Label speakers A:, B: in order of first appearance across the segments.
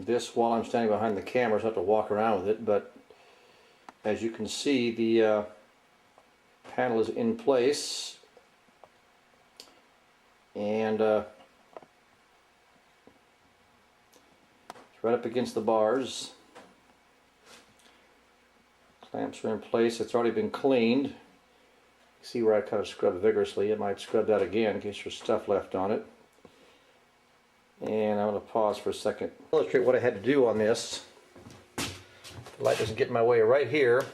A: this while I'm standing behind the camera, so I have to walk around with it, but as you can see, the panel is in place, and it's right up against the bars. Clamps are in place. It's already been cleaned. See where I kind of scrubbed vigorously. I might scrub that again in case there's stuff left on it. And I'm going to pause for a second. Illustrate what I had to do on this. The light doesn't get in my way right here.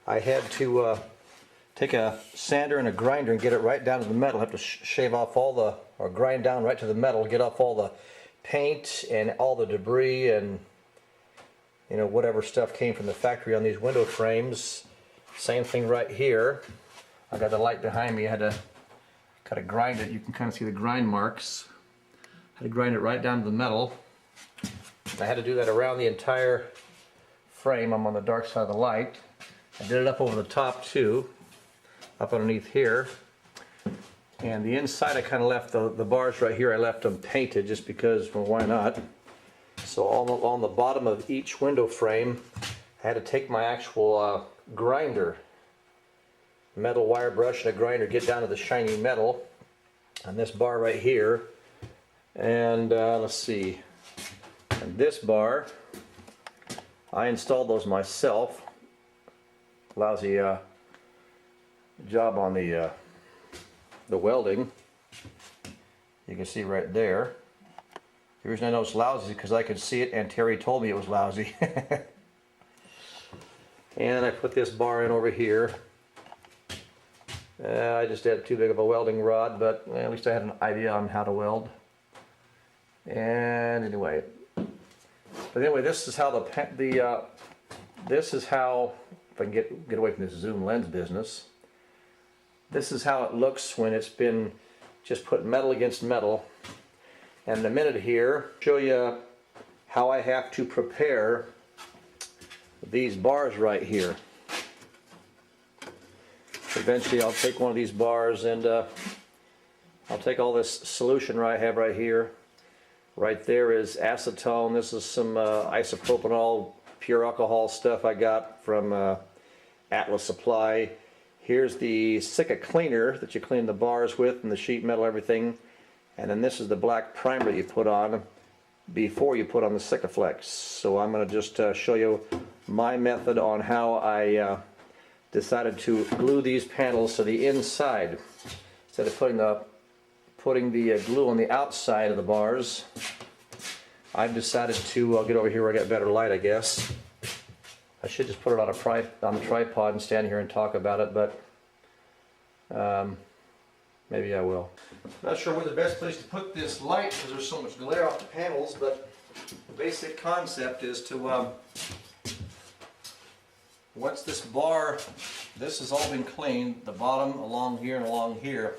A: I had to take a sander and a grinder and get it right down to the metal. I have to shave off all the, or grind down right to the metal, get off all the paint and all the debris and whatever stuff came from the factory on these window frames. Same thing right here. I got the light behind me. I had to kind of grind it. You can kind of see the grind marks. I had to grind it right down to the metal. I had to do that around the entire frame. I'm on the dark side of the light. I did it up over the top too, up underneath here. And the inside I kind of left the bars right here, I left them painted just because, well, why not? So on the bottom of each window frame, I had to take my actual grinder, metal wire brush and a grinder, get down to the shiny metal on this bar right here. And let's see, and this bar, I installed those myself. Lousy job on the welding. You can see right there. The reason I know it's lousy is because I could see it and Terry told me it was lousy. And I put this bar in over here. I just had too big of a welding rod, but at least I had an idea on how to weld. And anyway, this is how this is how, if I can get away from this zoom lens business, this is how it looks when it's been just put metal against metal. And in a minute here, I'll show you how I have to prepare these bars right here. Eventually I'll take one of these bars and I'll take all this solution I have right here. Right there is acetone. This is some isopropanol, pure alcohol stuff I got from Atlas Supply. Here's the Sika cleaner that you clean the bars with and the sheet metal, everything. And then this is the black primer you put on before you put on the Sikaflex. So I'm going to just show you my method on how I decided to glue these panels to the inside instead of putting the glue on the outside of the bars. I've decided to get over here where I got better light, I guess. I should just put it on the tripod and stand here and talk about it, but maybe I will. Not sure where the best place to put this light because there's so much glare off the panels, but the basic concept is to once this has all been cleaned, the bottom along here and along here,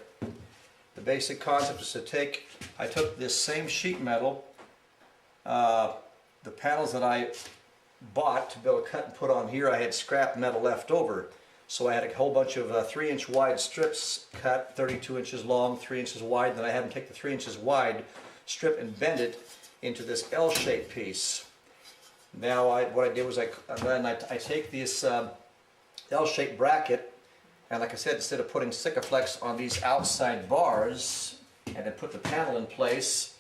A: the basic concept is to I took this same sheet metal, the panels that I bought to be able to cut and put on here, I had scrap metal left over. So I had a whole bunch of 3-inch wide strips cut, 32 inches long, 3 inches wide. Then I had them take the 3 inches wide strip and bend it into this L-shaped piece. Now what I did was I take this L-shaped bracket, and like I said, instead of putting Sikaflex on these outside bars and then put the panel in place,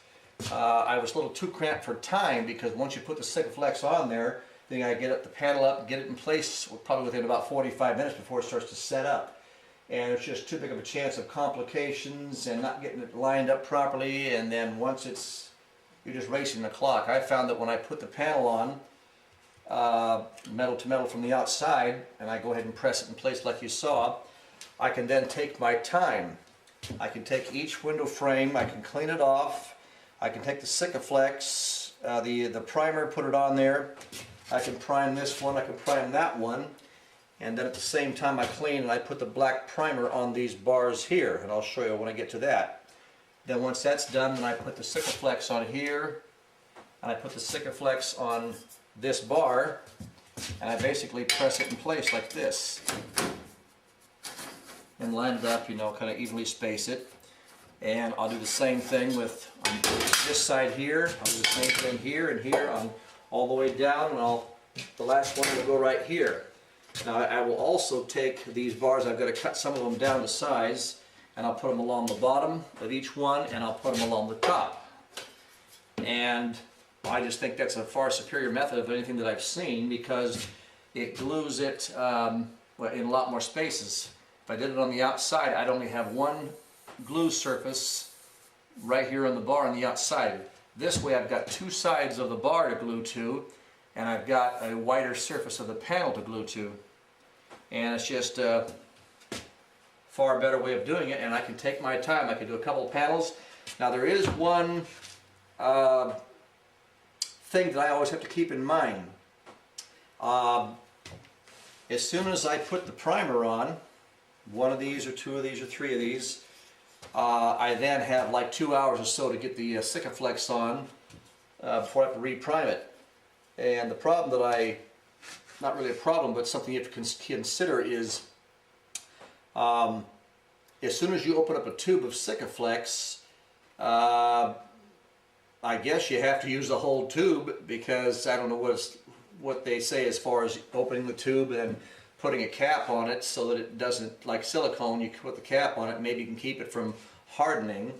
A: I was a little too cramped for time because once you put the Sikaflex on there, then I get the panel up, get it in place probably within about 45 minutes before it starts to set up. And it's just too big of a chance of complications and not getting it lined up properly, and then once you're just racing the clock. I found that when I put the panel on, metal to metal from the outside, and I go ahead and press it in place like you saw, I can then take my time. I can take each window frame, I can clean it off, I can take the Sikaflex, the primer, put it on there. I can prime this one, I can prime that one, and then at the same time I clean and I put the black primer on these bars here, and I'll show you when I get to that. Then once that's done, then I put the Sikaflex on here, and I put the Sikaflex on this bar, and I basically press it in place like this. And line it up, kind of evenly space it. And I'll do the same thing with on this side here. I'll do the same thing here and here on all the way down, and the last one will go right here. Now I will also take these bars, I've got to cut some of them down to size, and I'll put them along the bottom of each one, and I'll put them along the top. And I just think that's a far superior method of anything that I've seen, because it glues it well, in a lot more spaces. If I did it on the outside, I'd only have one glue surface right here on the bar on the outside. This way I've got two sides of the bar to glue to, and I've got a wider surface of the panel to glue to. And it's just a far better way of doing it, and I can take my time. I can do a couple of panels. Now there is one thing that I always have to keep in mind. As soon as I put the primer on, one of these or two of these or three of these, I then have like 2 hours or so to get the Sikaflex on before I have to reprime it. And the problem that not really a problem, but something you have to consider is as soon as you open up a tube of Sikaflex, I guess you have to use the whole tube, because I don't know what they say as far as opening the tube and putting a cap on it so that it doesn't, like silicone, you put the cap on it, maybe you can keep it from hardening.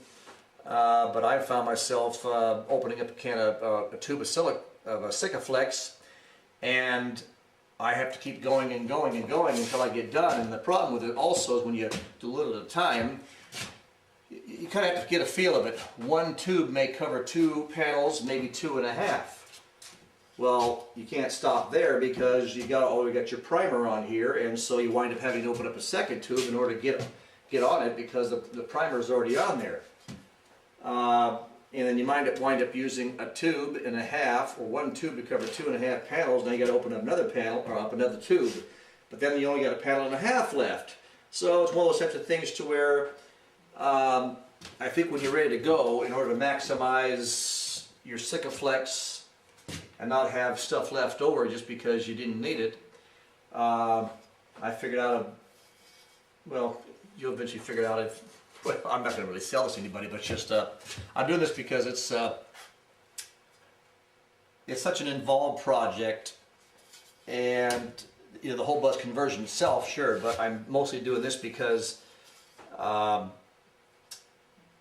A: But I found myself opening up a tube of Sikaflex, and I have to keep going and going and going until I get done. And the problem with it also is when you do a little at a time, you kind of have to get a feel of it. One tube may cover 2 panels, maybe 2.5. Well, you can't stop there, because you already got your primer on here, and so you wind up having to open up a second tube in order to get on it, because the primer is already on there. And then you wind up using a tube and a half, or one tube to cover 2.5 panels. Now you got to open up another panel, or up another tube. But then you only got a panel and a half left. So it's one of those types of things to where I think when you're ready to go, in order to maximize your Sikaflex and not have stuff left over just because you didn't need it, I figured out well, you'll eventually figure it out. Well, I'm not going to really sell this to anybody, but just I'm doing this because it's such an involved project, and the whole bus conversion itself, sure, but I'm mostly doing this because I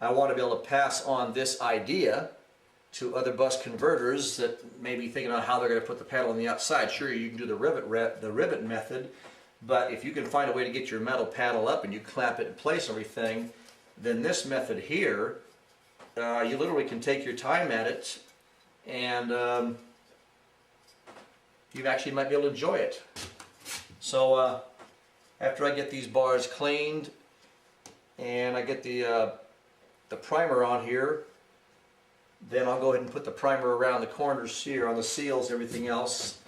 A: want to be able to pass on this idea to other bus converters that may be thinking on how they're going to put the panel on the outside. Sure, you can do the rivet method, but if you can find a way to get your metal panel up and you clamp it in place and everything, then this method here, you literally can take your time at it, and you actually might be able to enjoy it. So after I get these bars cleaned and I get the primer on here, then I'll go ahead and put the primer around the corners here on the seals, everything else,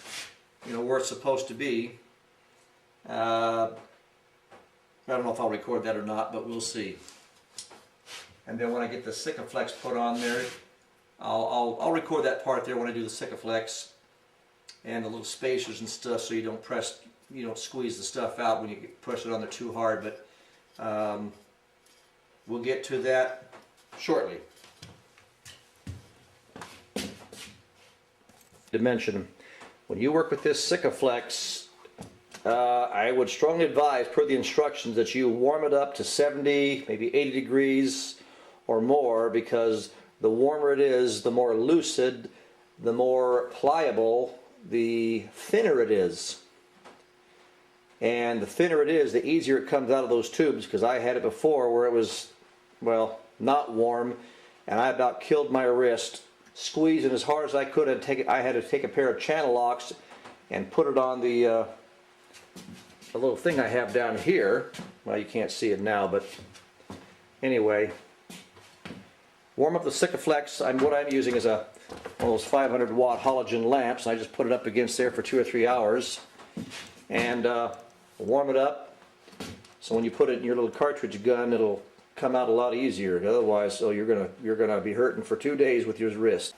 A: where it's supposed to be. I don't know if I'll record that or not, but we'll see. And then when I get the Sikaflex put on there, I'll record that part there when I do the Sikaflex and the little spacers and stuff, so you don't squeeze the stuff out when you push it on there too hard. But we'll get to that shortly. Dimension. When you work with this Sikaflex, I would strongly advise, per the instructions, that you warm it up to 70, maybe 80 degrees or more, because the warmer it is, the more lucid, the more pliable, the thinner it is. And the thinner it is, the easier it comes out of those tubes, because I had it before where it was, well, not warm, and I about killed my wrist squeezing as hard as I could, and I had to take a pair of channel locks and put it on the little thing I have down here. Well, you can't see it now, but anyway, warm up the Sikaflex. What I'm using is one of those 500 watt halogen lamps. I just put it up against there for 2 or 3 hours and warm it up, so when you put it in your little cartridge gun, it'll come out a lot easier. Otherwise, you're gonna be hurting for 2 days with your wrist.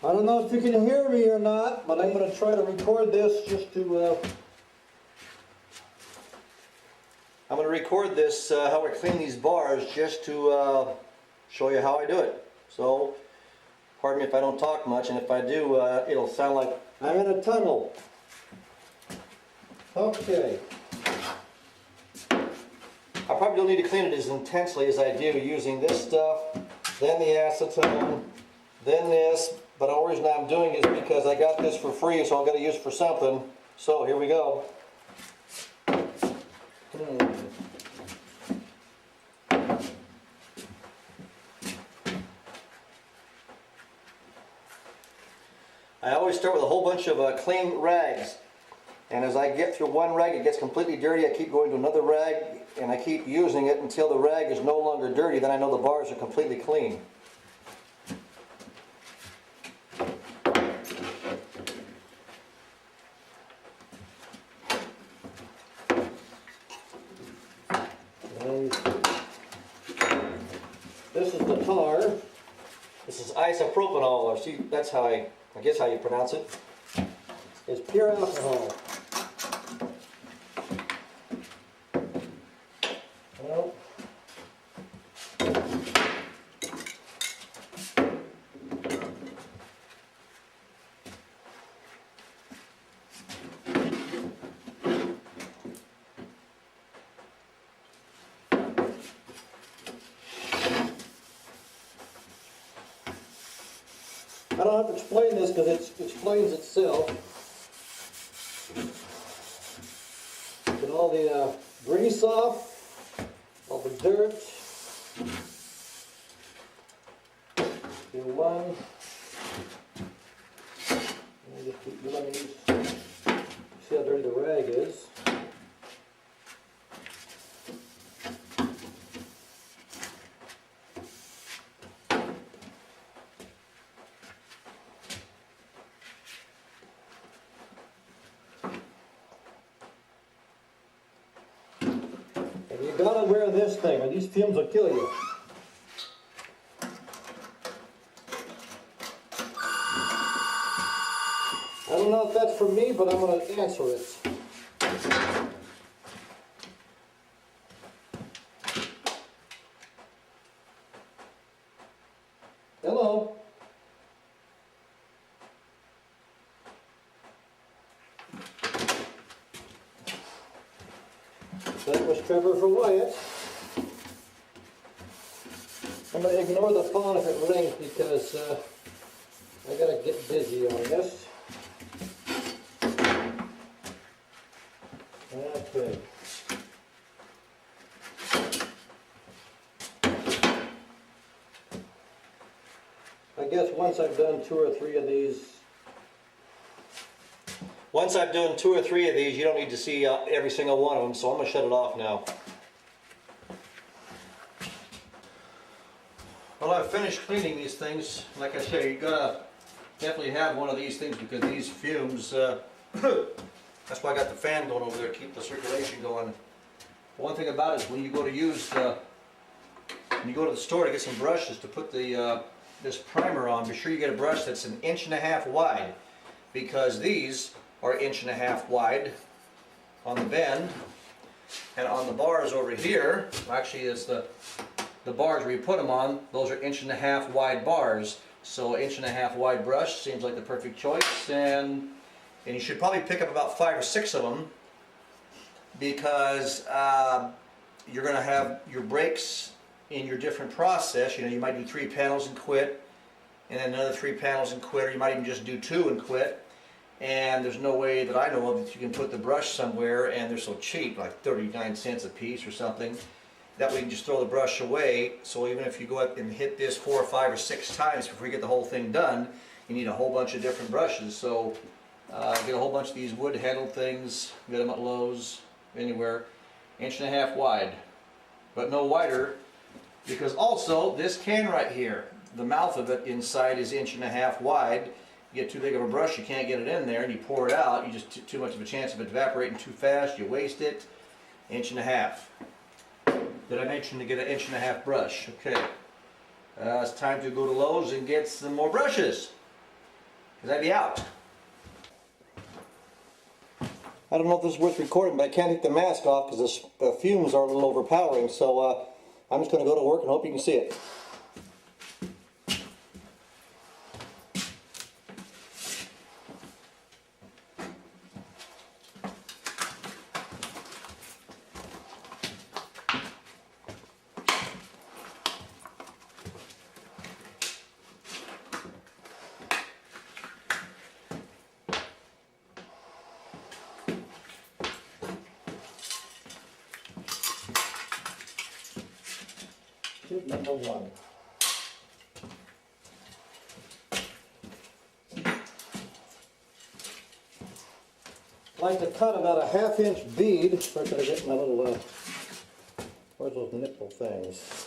B: I don't know if you can hear me or not, but I'm going to try to record this just to...
A: I'm going to record this, how I clean these bars, just to show you how I do it. So, pardon me if I don't talk much, and if I do, it'll sound like
B: I'm in a tunnel. Okay.
A: I probably don't need to clean it as intensely as I do using this stuff, then the acetone, then this. But the only reason I'm doing it is because I got this for free, so I'm going to use it for something. So here we go. I always start with a whole bunch of clean rags. And as I get through one rag, it gets completely dirty. I keep going to another rag, and I keep using it until the rag is no longer dirty. Then I know the bars are completely clean.
B: And this is the tar.
A: This is isopropanol, or see, that's how I guess how you pronounce it.
B: It's pure alcohol. Well, I don't have to explain this because it explains itself. Get all the grease off, all the dirt. Do one. And just keep doing these. See how dirty the rag is. You gotta wear this thing, or these fumes will kill you. I don't know if that's for me, but I'm gonna answer it. Hello. That was Trevor for Wyatt. I'm going to ignore the phone if it rings because I got to get busy on this. Okay. I guess once I've done 2 or 3 of these.
A: Once I've done 2 or 3 of these, you don't need to see every single one of them, so I'm going to shut it off now. Well, I've finished cleaning these things. Like I said, you're going to definitely have one of these things because these fumes, that's why I got the fan going over there to keep the circulation going. One thing about it is when you go to when you go to the store to get some brushes to put the this primer on, be sure you get a brush that's 1.5 inches wide, because these are 1.5 inches wide on the bend, and on the bars over here, actually it's the bars where you put them on, those are 1.5 inches wide bars. So 1.5 inches wide brush seems like the perfect choice, and you should probably pick up about 5 or 6 of them, because you're going to have your breaks in your different process. You know, you might do 3 panels and quit, and then another 3 panels and quit, or you might even just do 2 and quit. And there's no way that I know of that you can put the brush somewhere, and they're so cheap, like 39 cents a piece or something, that way you can just throw the brush away. So even if you go up and hit this 4 or 5 or 6 times before you get the whole thing done, you need a whole bunch of different brushes. So get a whole bunch of these wood handled things, get them at Lowe's, anywhere, 1.5 inches wide, but no wider, because also this can right here, the mouth of it inside is 1.5 inches wide. You get too big of a brush, you can't get it in there, and you pour it out, you just too much of a chance of it evaporating too fast, you waste it. 1.5 inches. Did I mention to get an 1.5 inch brush? Okay. It's time to go to Lowe's and get some more brushes, because I'd be out. I don't know if this is worth recording, but I can't take the mask off because the fumes are a little overpowering. So I'm just going to go to work and hope you can see it. Tube number 1. I like to cut about a 1/2 inch bead. First I get my little, where's those nipple things?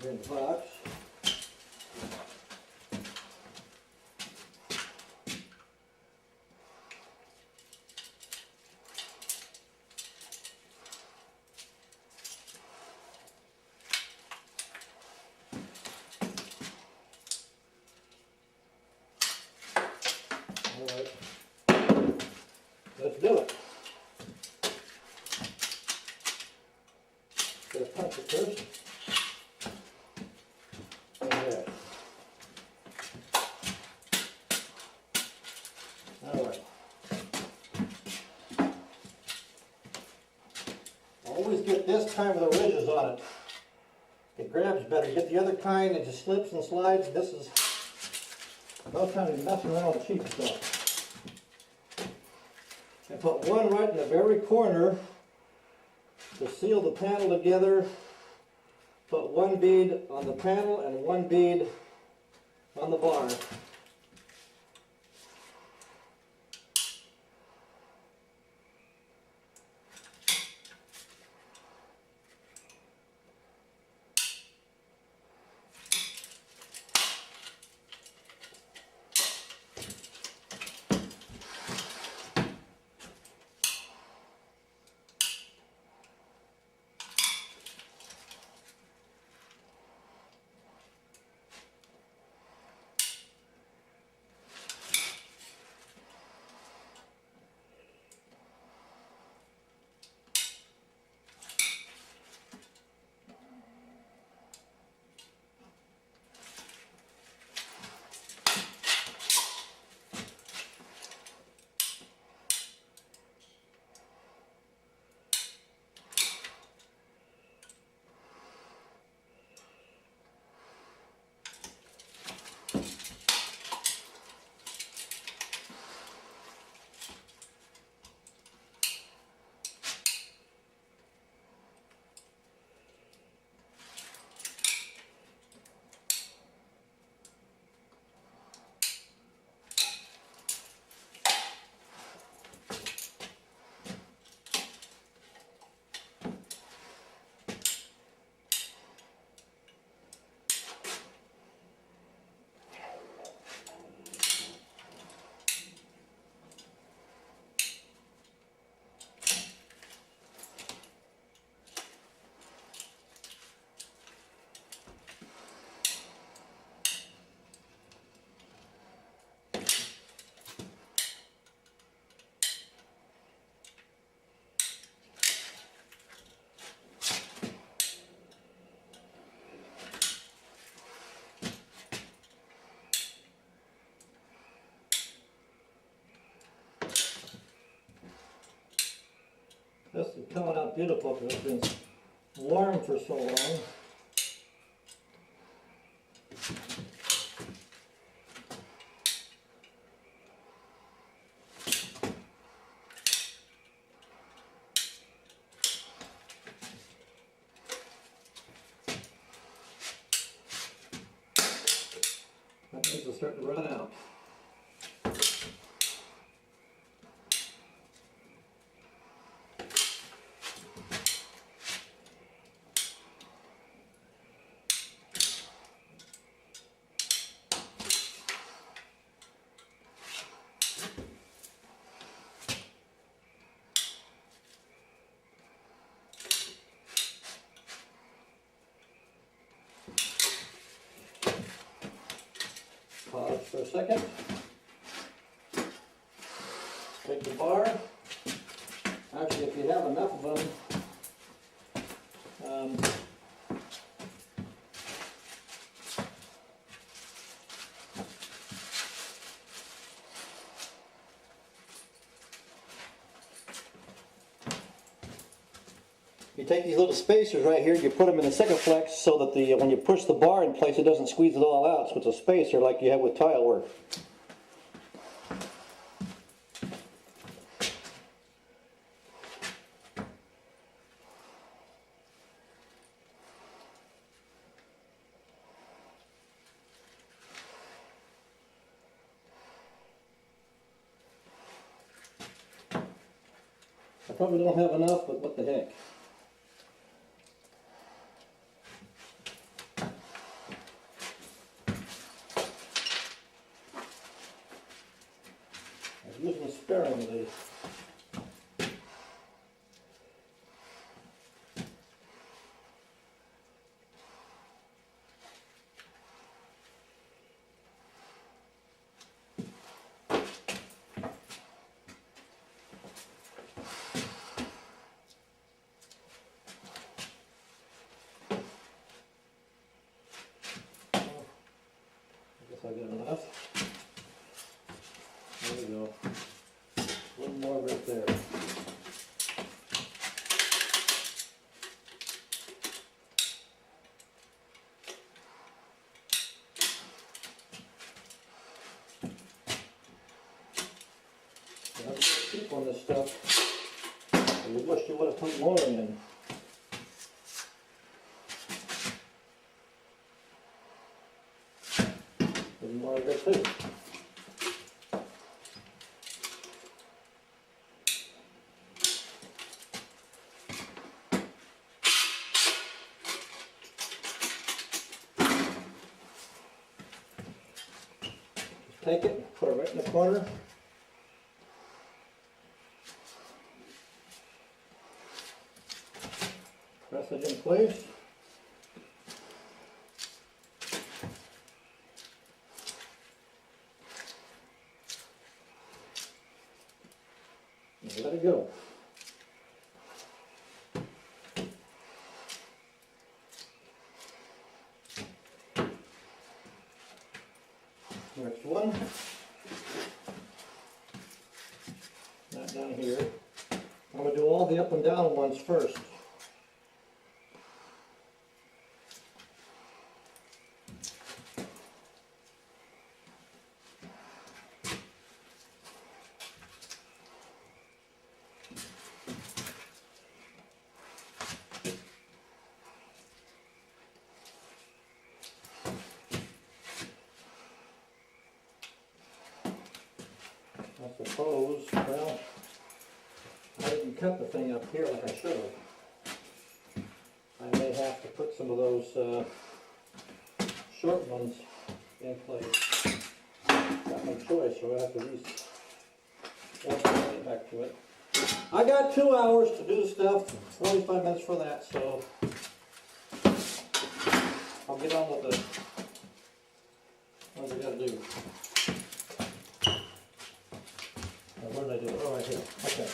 A: Here in the box. Alright, let's do it. Get a punch it first. There. Alright. Always get this kind with the ridges on it. It grabs better. Get the other kind, it just slips and slides. This is no time to be messing around with cheap stuff. I put one right in the very corner to seal the panel together. Put one bead on the panel and one bead on the bar. This is coming out beautiful because it's been warm for so long. That means it's starting to run out. Pause for a second. Take the
B: bar. Actually, if you have enough of them, you take these little spacers right here, you put them in the Sikaflex so that when you push the bar in place, it doesn't squeeze it all out. So it's a spacer like you have with tile work. I probably don't have enough, but what the heck. I use them sparingly. I get enough. There we go. A little more right there. I'm going to keep on this stuff. I wish you would have put more in. More of it too. Just take it, put it right in the corner. Press it in place. Let it go. Next one. Not down here. I'm going to do all the up and down ones first. I suppose, well, I didn't cut the thing up here like I should have. I may have to put some of those short ones in place. Got no choice, so I have to get back to it. I got 2 hours to do the stuff, 45 minutes for that, so I'll get on with what we gotta do. Where did I do it? Oh, right here. Okay.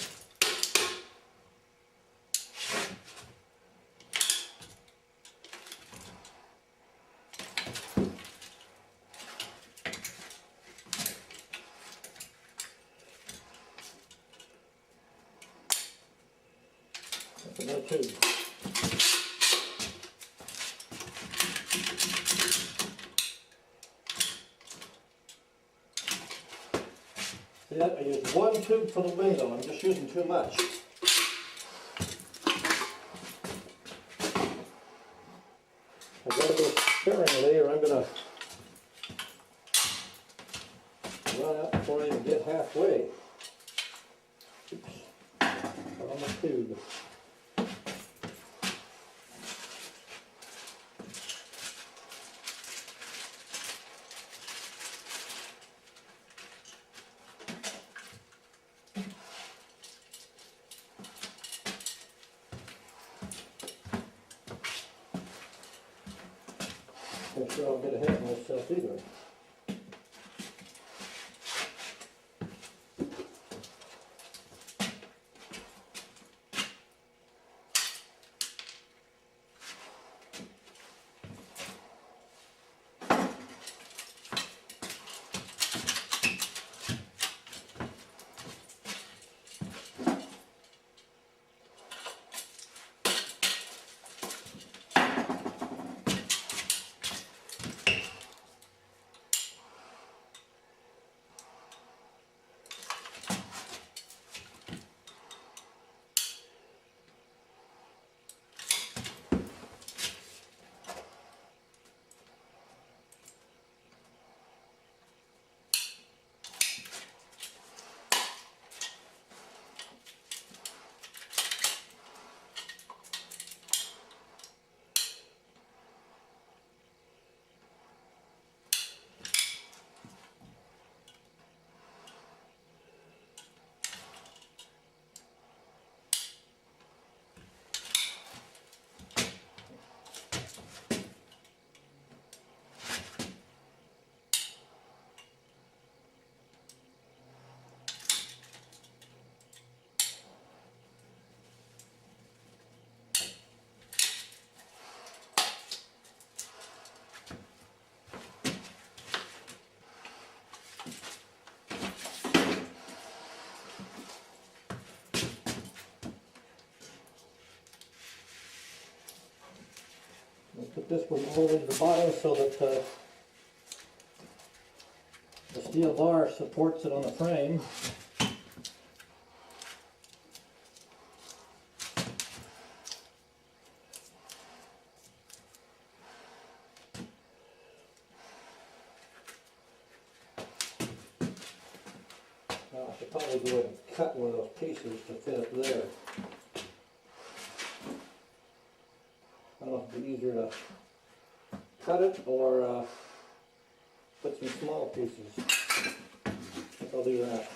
B: That's another tube. See that? I used 1 tube for the window. I'm just using too much. I've got to go sparingly or I'm going to run out before I even get halfway. Oops. On the tube. I'm sure I'll get ahead of myself either. this one all the way to the bottom so that the steel bar supports it on the frame. Now I should probably go ahead and cut one of those pieces to fit up there. I don't know if it'd be easier to cut it or put some small pieces. I think I'll do that.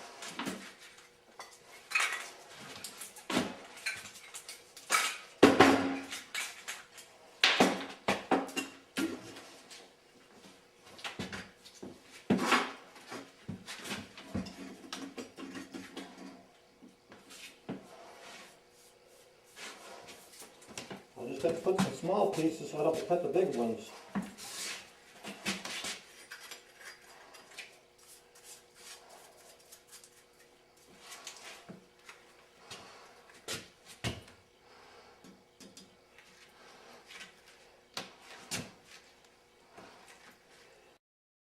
B: I'll just have to put some small pieces so I don't have to cut the big ones.